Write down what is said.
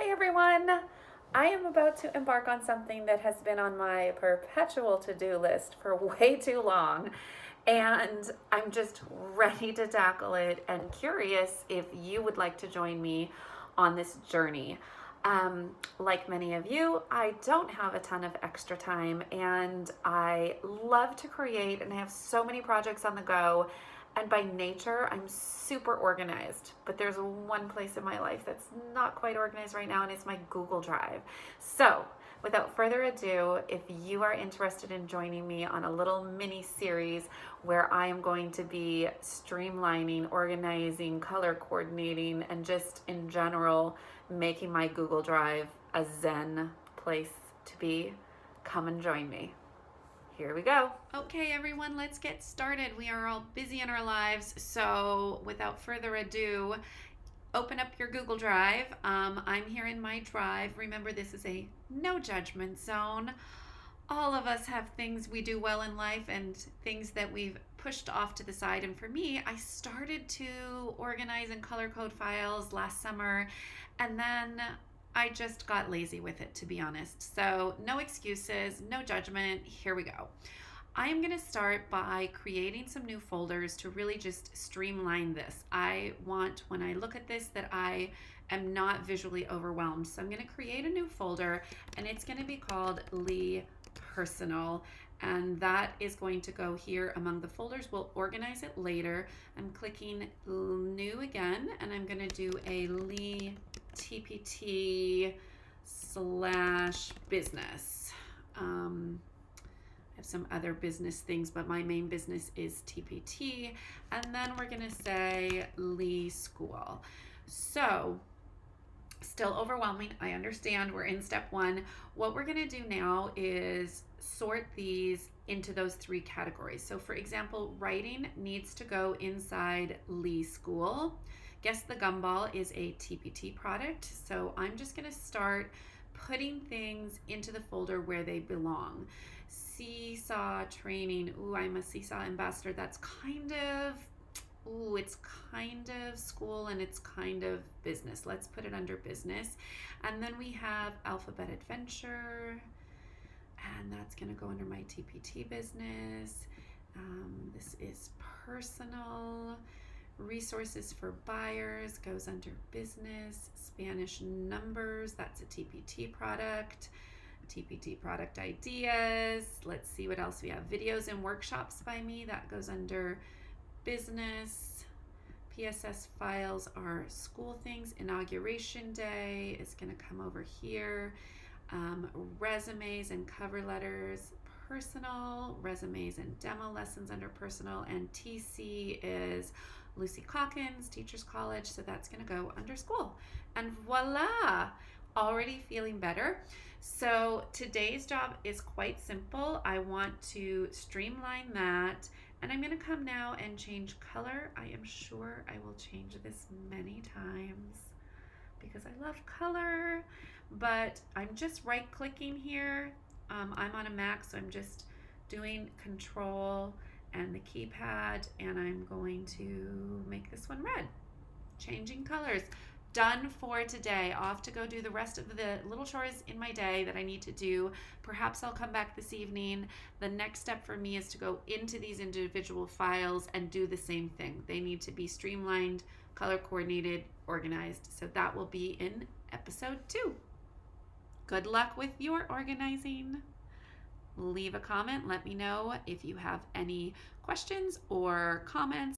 Hi everyone! I am about to embark on something that has been on my perpetual to-do list for way too long, and I'm just ready to tackle it and curious if you would like to join me on this journey. Like many of you, I don't have a ton of extra time and I love to create and I have so many projects on the go. And by nature, I'm super organized, but there's one place in my life that's not quite organized right now, and it's my Google Drive. So without further ado, if you are interested in joining me on a little mini series where I am going to be streamlining, organizing, color coordinating, and just in general, making my Google Drive a Zen place to be, come and join me. Here we go. Okay, everyone, let's get started. We are all busy in our lives, so without further ado, open up your Google Drive. I'm here in my drive. Remember, this is a no judgment zone. All of us have things we do well in life and things that we've pushed off to the side. And for me, I started to organize and color code files last summer, and then I just got lazy with it, to be honest. So no excuses, no judgment. Here we go. I am going to start by creating some new folders to really just streamline this. I want, when I look at this, that I am not visually overwhelmed. So I'm going to create a new folder, and it's going to be called Lee Personal. And that is going to go here among the folders. We'll organize it later. I'm clicking new again, and I'm going to do a Lee TPT / business. I have some other business things, but my main business is TPT. And then we're going to say Lee School. So still overwhelming. I understand we're in step one. What we're going to do now is sort these into those three categories. So for example, writing needs to go inside Lee School. Guess the Gumball is a TPT product. So I'm just going to start putting things into the folder where they belong. Seesaw training. Ooh, I'm a Seesaw ambassador. That's kind of, ooh, it's kind of school and it's kind of business. Let's put it under business. And then we have Alphabet Adventure, and that's going to go under my TPT business. This is personal. Resources for buyers goes under business. Spanish numbers, that's a TPT product. TPT product ideas. Let's see what else we have. Videos and workshops by me, that goes under business. PSS files are school things. Inauguration day is going to come over here. Resumes and cover letters, personal. Resumes and demo lessons under personal. And TC is Lucy Calkins, Teachers College, so that's going to go under school. And voila, already feeling better. So today's job is quite simple. I want to streamline that, and I'm going to come now and change color. I am sure I will change this many times because I love color, but I'm just right clicking here. I'm on a Mac, so I'm just doing Control and the keypad, and I'm going to make this one red. Changing colors. Done for today. Off to go do the rest of the little chores in my day that I need to do. Perhaps I'll come back this evening. The next step for me is to go into these individual files and do the same thing. They need to be streamlined, color coordinated, organized. So that will be in episode 2. Good luck with your organizing. Leave a comment. Let me know if you have any questions or comments.